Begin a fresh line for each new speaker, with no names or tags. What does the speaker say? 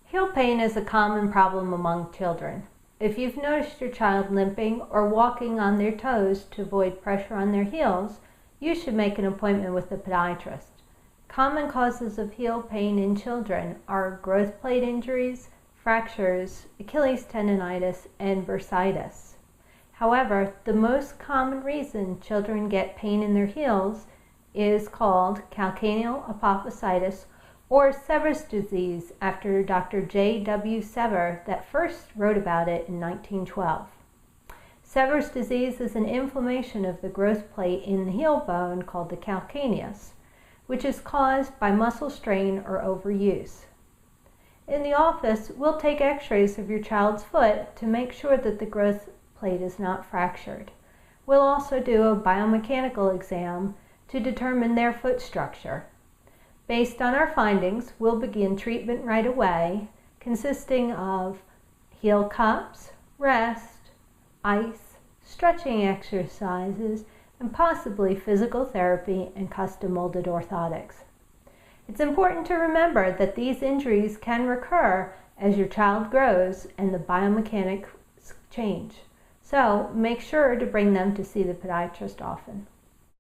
Heel pain is a common problem among children. If you've noticed your child limping or walking on their toes to avoid pressure on their heels, you should make an appointment with a podiatrist. Common causes of heel pain in children are growth plate injuries, fractures, Achilles tendonitis, and bursitis. However, the most common reason children get pain in their heels is called calcaneal apophysitis or Sever's disease, after Dr. J.W. Sever that first wrote about it in 1912. Sever's disease is an inflammation of the growth plate in the heel bone called the calcaneus, which is caused by muscle strain or overuse. In the office, we'll take x-rays of your child's foot to make sure that the growth plate is not fractured. We'll also do a biomechanical exam to determine their foot structure. Based on our findings, we'll begin treatment right away, consisting of heel cups, rest, ice, stretching exercises, and possibly physical therapy and custom molded orthotics. It's important to remember that these injuries can recur as your child grows and the biomechanics change. So make sure to bring them to see the podiatrist often.